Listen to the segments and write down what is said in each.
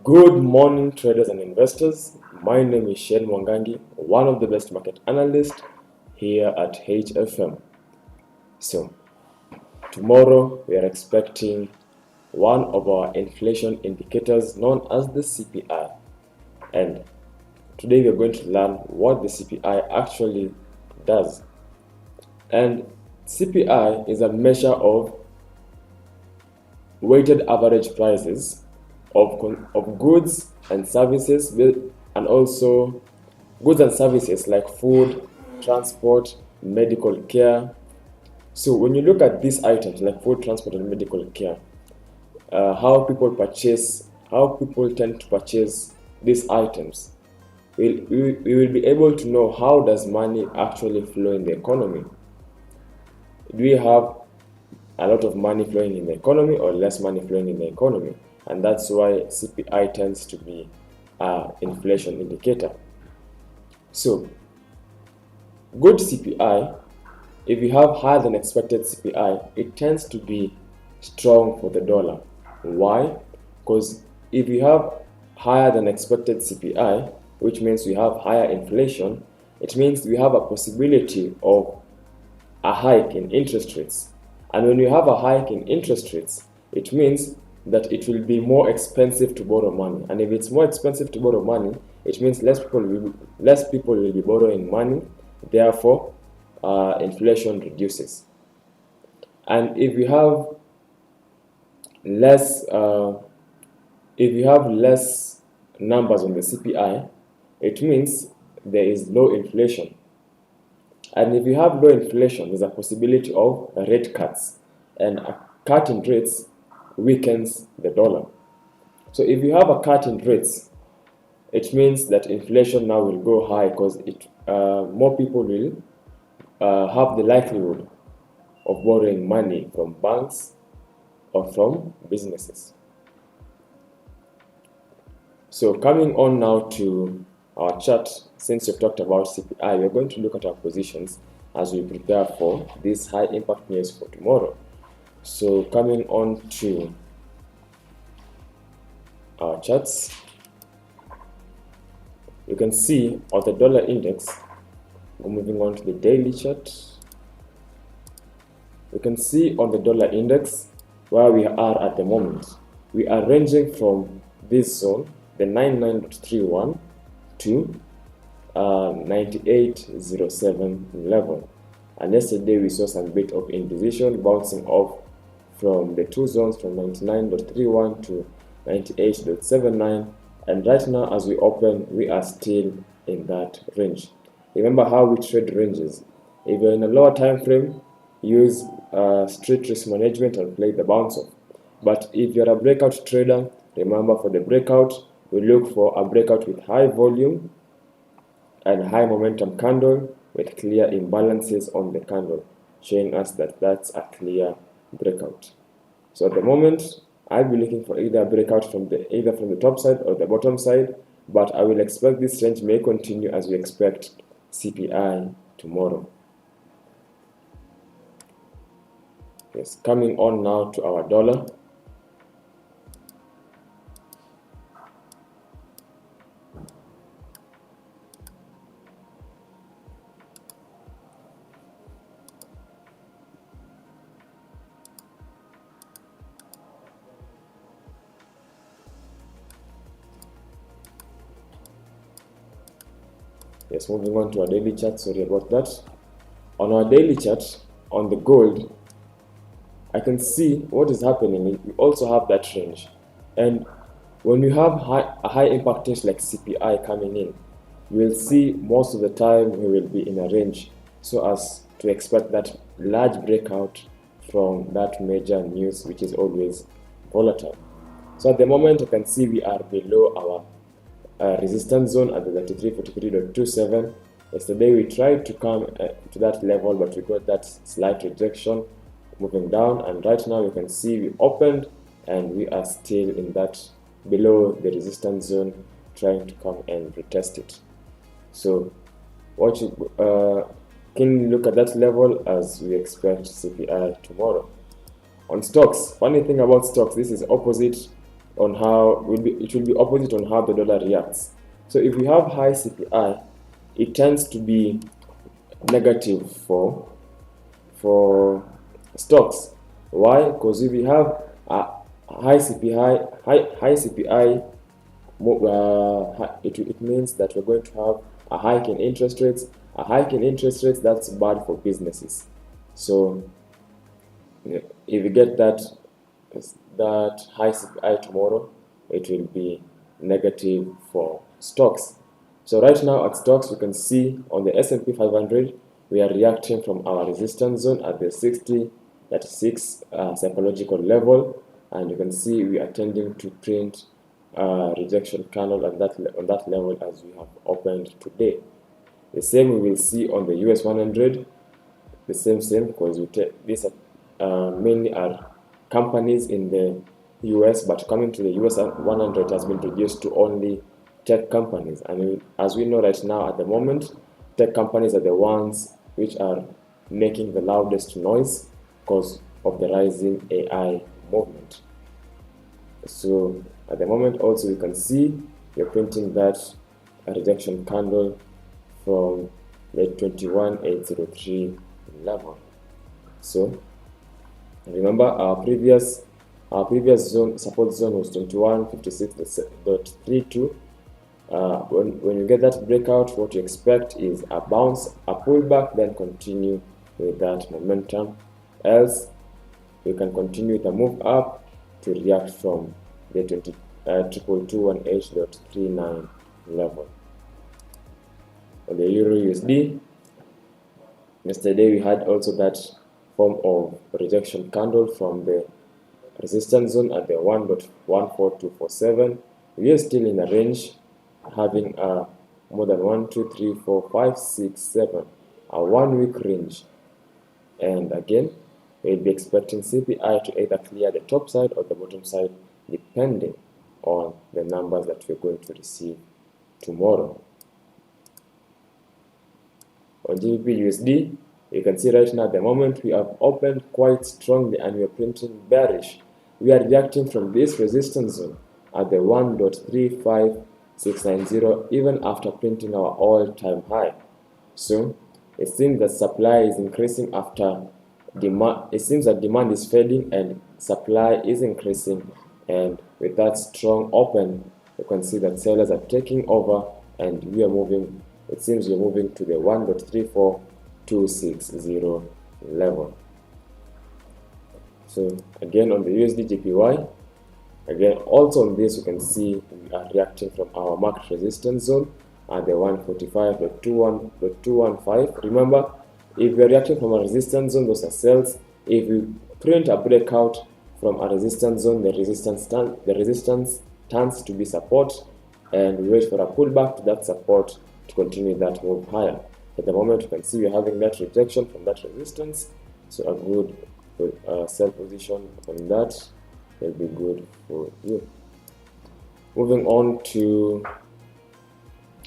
Good morning, traders and investors. My name is Shen Mwangangi, one of the best market analysts here at HFM. So, tomorrow we are expecting one of our inflation indicators known as the CPI. And today we are going to learn what the CPI actually does. And CPI is a measure of weighted average prices of goods and services, and also goods and services like food, transport, medical care. So when you look at these items like food, transport, and medical care, how people tend to purchase these items, we will be able to know how does money actually flow in the economy. Do we have a lot of money flowing in the economy or less money flowing in the economy? And that's why CPI tends to be an inflation indicator. So, good CPI, if you have higher than expected CPI, it tends to be strong for the dollar. Why? Because if you have higher than expected CPI, which means we have higher inflation, it means we have a possibility of a hike in interest rates. And when you have a hike in interest rates, it means that it will be more expensive to borrow money. And if it's more expensive to borrow money, it means less people will be borrowing money. Therefore, inflation reduces. And if you have less numbers on the CPI, it means there is low inflation. And if you have low inflation, there's a possibility of rate cuts, and a cut in rates weakens the dollar. So if you have a cut in rates, it means that inflation now will go high because more people will have the likelihood of borrowing money from banks or from businesses. So coming on now to our chart, since we've talked about CPI, we're going to look at our positions as we prepare for this high impact news for tomorrow. So coming on to our charts, you can see on the dollar index, moving on to the daily chart, you can see on the dollar index where we are at the moment. We are ranging from this zone, the 99.31 to 98.07 level. And yesterday we saw some bit of indecision bouncing off from the two zones from 99.31 to 98.79, and right now as we open we are still in that range. Remember how we trade ranges. If you're in a lower time frame, use strict risk management and play the bounce off. But if you're a breakout trader, remember for the breakout, we look for a breakout with high volume and high momentum candle with clear imbalances on the candle, showing us that that's a clear breakout. So at the moment, I'll be looking for either a breakout from the top side or the bottom side, but I will expect this range may continue as we expect CPI tomorrow. Yes, coming on now to our dollar. Yes, moving on to our daily chart, sorry about that. On our daily chart, on the gold, I can see what is happening. We also have that range. And when you have a high impact news like CPI coming in, you will see most of the time we will be in a range so as to expect that large breakout from that major news, which is always volatile. So at the moment, I can see we are below our resistance zone at the 3343.27. Yesterday we tried to come to that level, but we got that slight rejection moving down, and right now you can see we opened and we are still in that below the resistance zone, trying to come and retest it. So can look at that level as we expect CPI tomorrow. On stocks, funny thing about stocks, this is opposite on how it will be opposite on how the dollar reacts. So if we have high CPI, it tends to be negative for stocks. Why? Because if we have a high CPI, it means that we're going to have a hike in interest rates. A hike in interest rates, that's bad for businesses. So if we get that high CPI tomorrow, it will be negative for stocks. So right now at stocks, we can see on the S&P 500, we are reacting from our resistance zone at the 60.36 psychological level, and you can see we are tending to print a rejection candle on that level as we have opened today. The same we will see on the US 100, the same because these mainly are companies in the US, but coming to the US 100 has been reduced to only tech companies. And as we know right now at the moment, tech companies are the ones which are making the loudest noise because of the rising AI movement. So at the moment also you can see we're printing that rejection candle from the 21,803 level. So remember our previous support zone was 2156.32. When you get that breakout, what you expect is a bounce, a pullback, then continue with that momentum. Else you can continue with a move up to react from the 2218.39 level. On the Euro USD, yesterday we had also that form of rejection candle from the resistance zone at the 1.14247. We are still in a range, having a more than 1, 2, 3, 4, 5, 6, 7, a 1 week range. And again, we'll be expecting CPI to either clear the top side or the bottom side, depending on the numbers that we're going to receive tomorrow. On GBP USD, you can see right now at the moment we have opened quite strongly and we are printing bearish. We are reacting from this resistance zone at the 1.35690 even after printing our all-time high. So it seems that supply is increasing after demand. It seems that demand is fading and supply is increasing, and with that strong open, you can see that sellers are taking over and we are moving. It seems we're moving to the 1.34260 level. So again on the USD JPY, again also on this you can see we are reacting from our market resistance zone at the 145.215. Remember, if we are reacting from a resistance zone, those are sells. If we print a breakout from a resistance zone, the resistance turns to be support, and we wait for a pullback to that support to continue that move higher. At the moment, you can see we're having that rejection from that resistance, so a good sell position on that will be good for you. Moving on to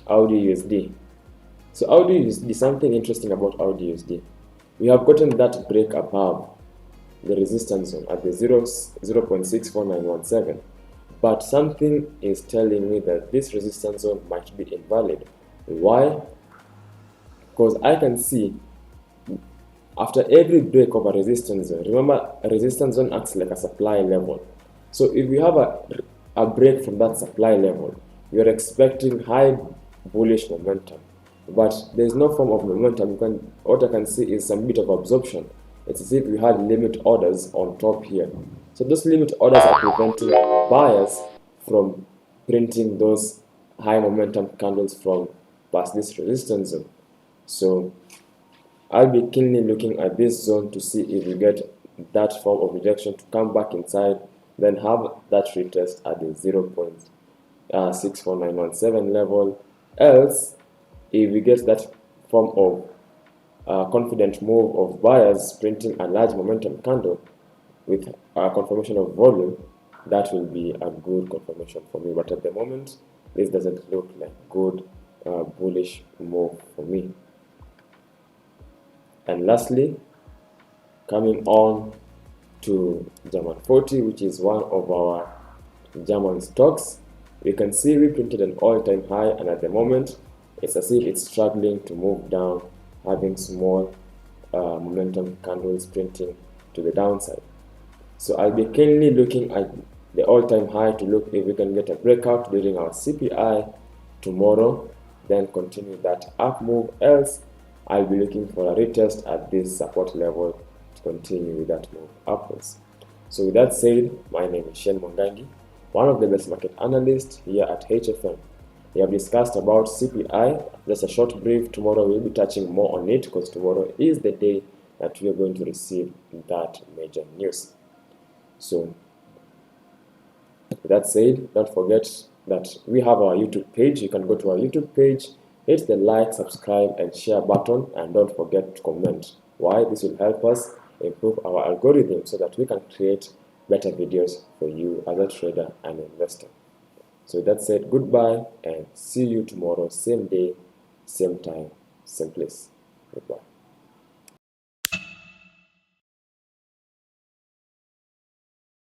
Audi USD. So Audi USD, something interesting about Audi USD. We have gotten that break above the resistance zone at the 0.64917. But something is telling me that this resistance zone might be invalid. Why? Because I can see after every break of a resistance zone, remember a resistance zone acts like a supply level. So if we have a break from that supply level, we are expecting high bullish momentum. But there is no form of momentum. What I can see is some bit of absorption. It's as if we had limit orders on top here. So those limit orders are preventing buyers from printing those high momentum candles from past this resistance zone. So I'll be keenly looking at this zone to see if we get that form of rejection to come back inside, then have that retest at the 0.64917 level. Else, if we get that form of confident move of buyers printing a large momentum candle with a confirmation of volume, that will be a good confirmation for me. But at the moment, this doesn't look like good bullish move for me. And lastly, coming on to German 40, which is one of our German stocks, we can see we printed an all-time high, and at the moment it's as if it's struggling to move down, having small momentum candles printing to the downside. So I'll be keenly looking at the all-time high to look if we can get a breakout during our CPI tomorrow, then continue that up move. Else I'll be looking for a retest at this support level to continue with that move upwards. So with that said, my name is Shen Mwangangi, one of the best market analysts here at HFM. We have discussed about CPI. Just a short brief. Tomorrow we'll be touching more on it because tomorrow is the day that we are going to receive that major news. So with that said, don't forget that we have our YouTube page. You can go to our YouTube page, hit the like, subscribe, and share button, and don't forget to comment. Why? This will help us improve our algorithm so that we can create better videos for you as a trader and investor. So with that said, goodbye and see you tomorrow, same day, same time, same place. Goodbye.